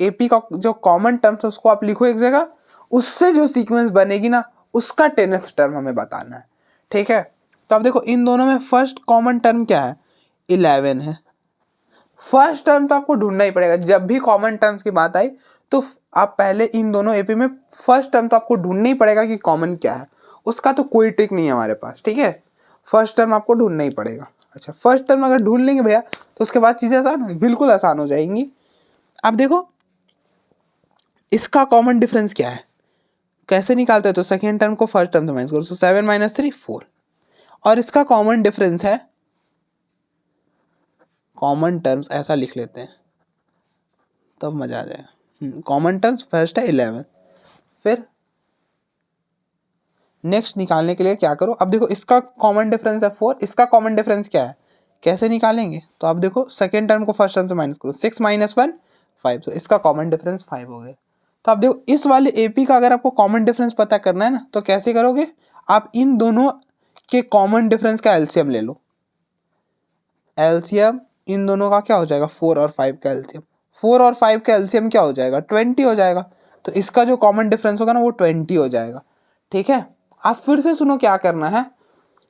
AP का जो कॉमन टर्म्स है उसको आप लिखो एक जगह, उससे जो सीक्वेंस बनेगी ना उसका 10th टर्म हमें बताना है। ठीक है, तो आप देखो इन दोनों में फर्स्ट कॉमन टर्म क्या है, 11 है। फर्स्ट टर्म तो आपको ढूंढना ही पड़ेगा, जब भी कॉमन टर्म्स की बात आई तो आप पहले इन दोनों AP में फर्स्ट टर्म तो आपको ढूंढना ही पड़ेगा कि कॉमन क्या है, उसका तो कोई ट्रिक नहीं है हमारे पास। ठीक है, फर्स्ट टर्म आपको ढूंढना ही पड़ेगा। अच्छा, फर्स्ट टर्म अगर ढूंढ लेंगे भैया तो उसके बाद चीज़ें आसान बिल्कुल आसान हो जाएंगी। अब देखो इसका कॉमन डिफरेंस क्या है, कैसे निकालते हैं, तो सेकेंड टर्म को फर्स्ट टर्म से माइनस करो, 7 - 3 4, और इसका कॉमन डिफरेंस है, कॉमन टर्म्स ऐसा लिख लेते हैं तब मजा आ जाएगा। कॉमन टर्म्स फर्स्ट है 11, फिर नेक्स्ट निकालने के लिए क्या करो, अब देखो इसका कॉमन डिफरेंस है 4, इसका कॉमन डिफरेंस क्या है, कैसे निकालेंगे, तो आप देखो सेकेंड टर्म को फर्स्ट टर्म से माइनस करो, 6 - 1 5, तो इसका कॉमन डिफरेंस 5 हो गया। तो आप देखो इस वाले AP का अगर आपको कॉमन डिफरेंस पता करना है ना तो कैसे करोगे, आप इन दोनों के कॉमन डिफरेंस का एलसीएम ले लो। एलसीएम इन दोनों का क्या हो जाएगा, 4 और 5 का एलसीएम, 4 और 5 का एलसीएम क्या हो जाएगा, 20 हो जाएगा। तो इसका जो कॉमन डिफरेंस होगा ना वो 20 हो जाएगा। ठीक है, आप फिर से सुनो क्या करना है,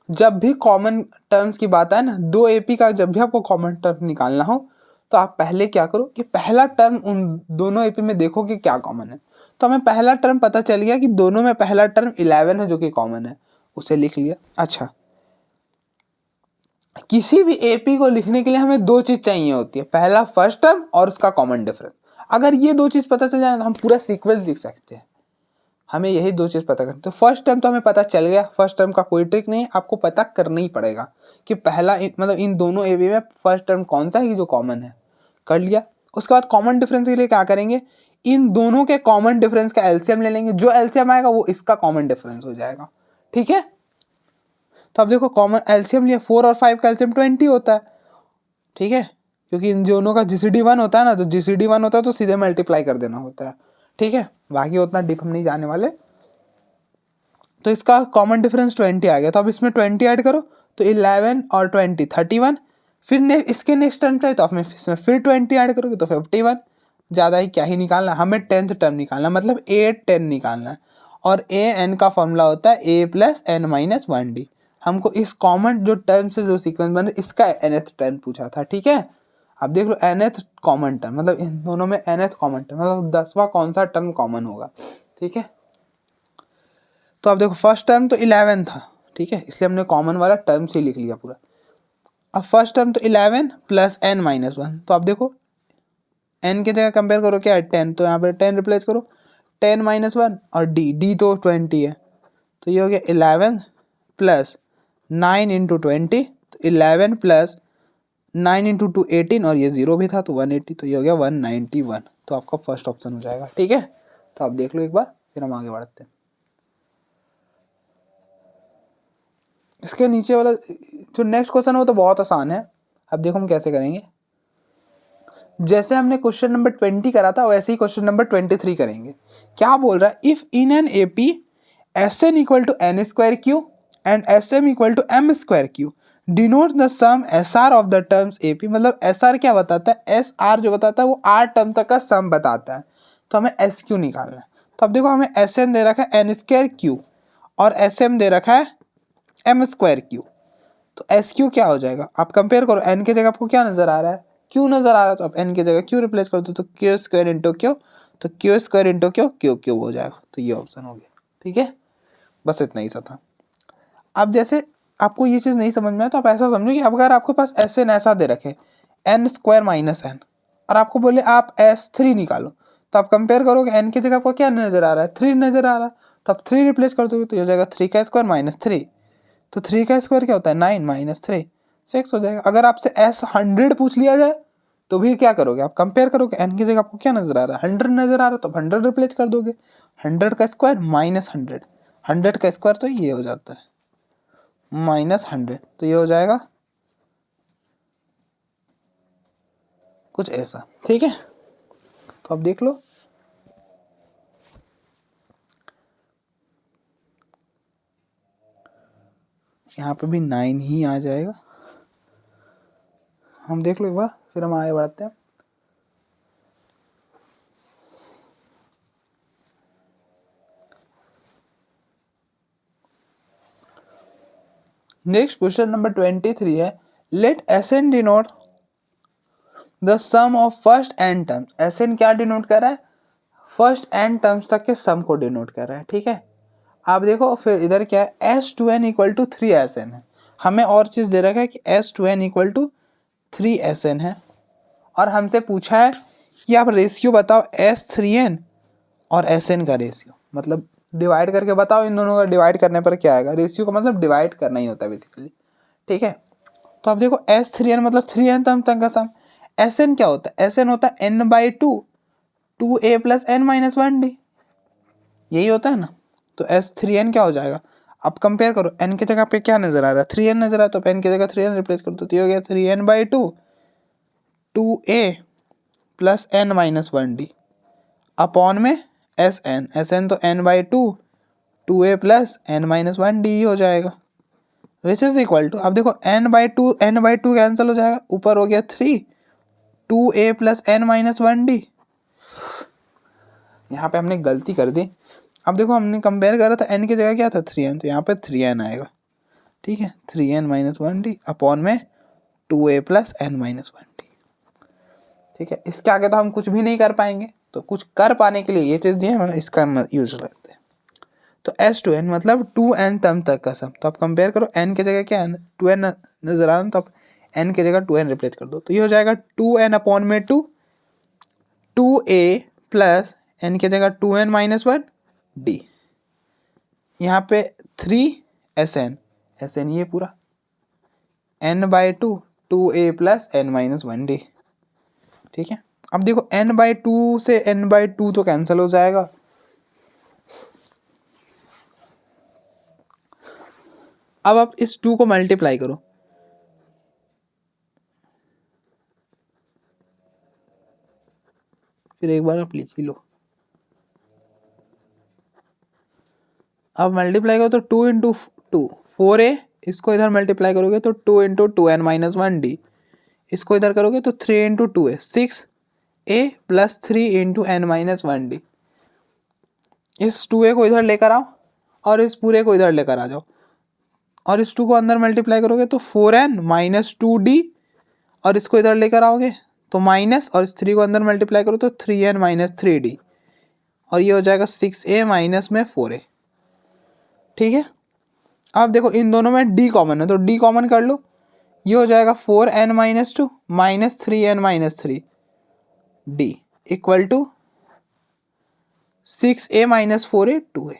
जब भी कॉमन टर्म्स की बात आए ना, दो AP का जब भी आपको कॉमन टर्म निकालना हो तो आप पहले क्या करो कि पहला टर्म उन दोनों AP में देखो कि क्या कॉमन है। तो हमें पहला टर्म पता चल गया कि दोनों में पहला टर्म 11 है जो कि कॉमन है, उसे लिख लिया। अच्छा, किसी भी AP को लिखने के लिए हमें दो चीज चाहिए होती है, पहला फर्स्ट टर्म और उसका कॉमन डिफरेंस। अगर ये दो चीज पता चल जाए तो हम पूरा सीक्वेंस लिख सकते हैं। हमें यही दो चीज पता करनी, तो फर्स्ट टर्म तो हमें पता चल गया, फर्स्ट टर्म का कोई ट्रिक नहीं, आपको पता करना ही पड़ेगा कि पहला मतलब इन दोनों AP में फर्स्ट टर्म कौन सा है जो कॉमन है, कर लिया। उसके बाद कॉमन डिफरेंस के लिए क्या करेंगे, इन दोनों के कॉमन डिफरेंस का एलसीएम ले लेंगे, जो एलसीएम आएगा वो इसका कॉमन डिफरेंस हो जाएगा। ठीक है, तो अब देखो कॉमन एलसीएम लिया, 4 और 5 का एलसीएम 20 होता है। ठीक है, क्योंकि इन दोनों का GCD 1 होता है ना, तो GCD 1 होता है तो सीधे मल्टीप्लाई कर देना होता है। ठीक है, बाकी उतना डीप हम नहीं जाने वाले। तो इसका कॉमन डिफरेंस 20 आ गया, तो अब इसमें 20 ऐड करो तो 11 और 20 31, फिर इसके नेक्स्ट टर्म चाहिए तो आप इसमें फिर 20 ऐड करोगे तो 51। ज़्यादा ही क्या ही निकालना, हमें 10th टर्म निकालना, मतलब A10 निकालना है, और AN का फॉर्मूला होता है A + N - 1D। हमको इस कॉमन जो टर्म से जो सीक्वेंस बने इसका nth टर्म पूछा था। ठीक है, अब देख लो nth कॉमन टर्म, मतलब इन दोनों में nth कॉमन टर्म, मतलब 10वां कौन सा टर्म कॉमन होगा। ठीक है, तो आप देखो फर्स्ट टर्म तो 11 था, ठीक है, इसलिए हमने कॉमन वाला टर्म से लिख लिया पूरा। अब फर्स्ट टर्म तो 11 + N - 1, तो आप देखो n की जगह कंपेयर करो क्या है 10, तो यहाँ पे 10 रिप्लेस करो, 10 - 1 और d तो 20 है, तो ये हो गया 11 + 9 × 20, तो 11 + 9 × 2 18, और ये 0 भी था तो 180, तो ये हो गया 191, तो आपका फर्स्ट ऑप्शन हो जाएगा। ठीक है, तो आप देख लो एक बार, फिर हम आगे बढ़ते हैं। इसके नीचे वाला जो नेक्स्ट क्वेश्चन है वो तो बहुत आसान है। अब देखो हम कैसे करेंगे, जैसे हमने क्वेश्चन नंबर 20 करा था वैसे ही क्वेश्चन नंबर 23 करेंगे। क्या बोल रहा है, if in an AP Sn = n² Q and Sm = m² Q denotes the sum SR of the terms AP, मतलब SR क्या बताता है, SR जो बताता है वो 8 टर्म तक का सम बताता है, तो हमें SQ निकालना है। तो अब देखो हमें Sn दे रखा है n² Q और Sm दे रखा है m² Q, तो SQ क्या हो जाएगा, आप कंपेयर करो, n की जगह आपको क्या नजर आ रहा है, Q नजर आ रहा है, तो आप n की जगह Q रिप्लेस कर दो, तो Q² × Q, तो Q² × Q Q हो जाएगा, तो ये ऑप्शन हो गया। ठीक है, बस इतना ही सा था। अब जैसे आपको ये चीज़ नहीं समझ में आए तो आप ऐसा समझो कि अगर आपके पास Sn ऐसा दे रखे n² - n, और आपको बोले आप S3 निकालो, तो आप कंपेयर करोगे n की जगह आपको क्या नजर आ रहा है, 3 नजर आ रहा है, तो आप 3 रिप्लेस कर दोगे तो ये हो जाएगा 3² - 3, तो 3² क्या होता है 9 - 3 6 हो जाएगा। अगर आपसे S100 पूछ लिया जाए तो भी क्या करोगे, आप कंपेयर करोगे, n की जगह आपको क्या नजर आ रहा है 100 नजर आ रहा है, तो 100 रिप्लेस कर दोगे, 100 का स्क्वायर -100, 100 का स्क्वायर तो ये हो जाता है -100, तो ये हो जाएगा कुछ ऐसा। ठीक है, तो अब देख लो, यहाँ पे भी 9 ही आ जाएगा। हम देख लो एक बार, फिर हम आगे बढ़ते हैं। नेक्स्ट क्वेश्चन नंबर 23 है, let Sn denote the sum of first n terms. Sn क्या डिनोट कर रहा है? फर्स्ट एन टर्म्स तक के सम को डिनोट कर रहा है, ठीक है। आप देखो फिर इधर क्या है, S2n इक्वल टू 3Sn है। हमें और चीज़ दे रखा है कि S2n इक्वल टू 3Sn है, और हमसे पूछा है कि आप रेशियो बताओ S3n और Sn का रेशियो, मतलब डिवाइड करके बताओ इन दोनों का, डिवाइड करने पर क्या आएगा। रेशियो का मतलब डिवाइड करना ही होता है बेसिकली, ठीक है। तो आप देखो S3n मतलब 3n टर्म तक का सम। Sn क्या होता है? Sn होता है n/2 2a plus n minus 1d, यही होता है ना। तो S3n क्या हो जाएगा? अब कंपेयर करो, n की जगह पे क्या नजर आ रहा है? 3n नजर आ रहा है, तो n की जगह 3n रिप्लेस करो तो ये हो गया 3n/2 2a plus n minus 1d upon में Sn तो n/2 2a plus n minus 1d ही हो जाएगा, विच इज इक्वल टू, अब देखो n/2 कैंसिल हो जाएगा, ऊपर हो गया 3 2a plus n minus 1d। यहाँ पे हमने गलती कर दी। अब देखो हमने कंपेयर करा था, n की जगह क्या था 3n, तो यहाँ पे 3n आएगा, ठीक है। 3n माइनस 1d अपॉन में 2a plus n minus 1d, ठीक है। इसके आगे तो हम कुछ भी नहीं कर पाएंगे, तो कुछ कर पाने के लिए ये चीज़ दी है, हम इसका यूज करते हैं। तो S2n मतलब 2n टर्म तक का सम। तो आप कंपेयर करो, n की जगह क्या है 2n नजर आ रहा है, तो आप n की जगह 2n रिप्लेस कर दो, तो ये हो जाएगा 2n अपॉन में 2 2a प्लस n की जगह 2n माइनस 1d, यहाँ पे 3Sn ये पूरा n/2 2a plus n minus 1d, ठीक है। अब देखो n/2 से n/2 तो कैंसिल हो जाएगा, अब आप इस 2 को मल्टीप्लाई करो, फिर एक बार आप लिख ही लो। अब मल्टीप्लाई करो तो 2 इंटू 2 4a, इसको इधर मल्टीप्लाई करोगे तो 2 इंटू 2n माइनस 1d, इसको इधर करोगे तो 3 into 2a 6a plus 3 into n minus 1d। इस 2a को इधर लेकर आओ और इस पूरे को इधर लेकर आ जाओ, और इस 2 को अंदर मल्टीप्लाई करोगे तो 4n माइनस 2d, और इसको इधर लेकर आओगे तो माइनस, और इस 3 को अंदर मल्टीप्लाई करो तो 3n माइनस 3d, और ये हो जाएगा 6a माइनस में 4a, ठीक है। अब देखो इन दोनों में d कॉमन है, तो d कॉमन कर लो, ये हो जाएगा 4n minus 2 minus 3n minus 3d equal to 6a minus 4a 2a।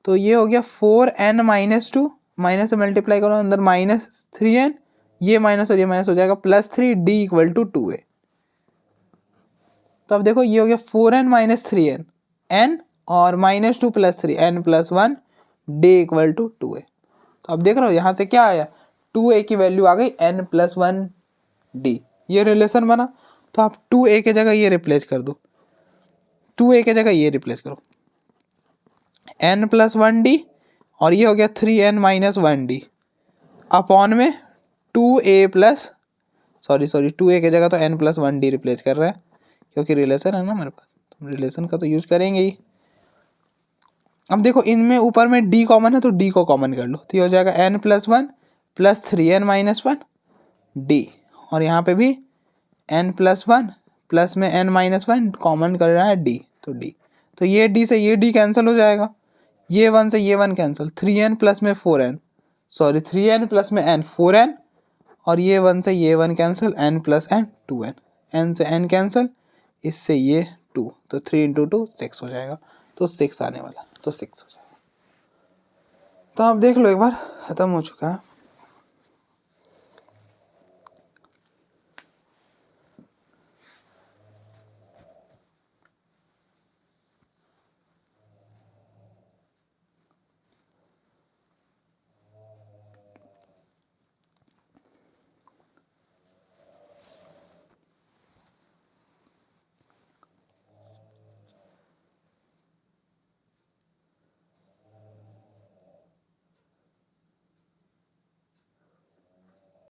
तो ये हो गया 4n माइनस 2, माइनस से मल्टीप्लाई करो अंदर माइनस 3n, ये माइनस और ये माइनस हो जाएगा plus 3d equal to 2a। तो अब देखो ये हो गया 4n माइनस 3n n और minus 2 plus 3 n plus 1 d equal to 2a। तो अब देख रहे हो यहाँ से क्या आया, 2a की वैल्यू आ गई n प्लस 1d, ये रिलेशन बना। तो आप 2a की जगह ये रिप्लेस कर दो, 2a की जगह ये रिप्लेस करो n प्लस 1d, और ये हो गया 3n माइनस 1d अपॉन में 2a प्लस सॉरी 2a की जगह तो n प्लस 1d रिप्लेस कर रहा है, क्योंकि रिलेशन है ना हमारे पास, तो रिलेशन का तो यूज करेंगे ही। अब देखो इनमें ऊपर में d कॉमन है, तो d को कॉमन कर लो, तो ये हो जाएगा n plus 1 plus 3n minus 1d, और यहाँ पे भी n प्लस 1 प्लस में n माइनस 1 कॉमन कर रहा है d, तो d, तो ये d से ये d कैंसिल हो जाएगा, ये 1 से ये 1 कैंसिल, 3n प्लस में 4n सॉरी 3n प्लस में n 4n, और ये 1 से ये 1 cancel, n plus n 2n, n से n कैंसिल, इससे ये 2, तो 3 इंटू 2 6 हो जाएगा, तो 6 आने वाला, तो 6 हो जाएगा। तो आप देख लो एक बार, ख़त्म हो चुका है।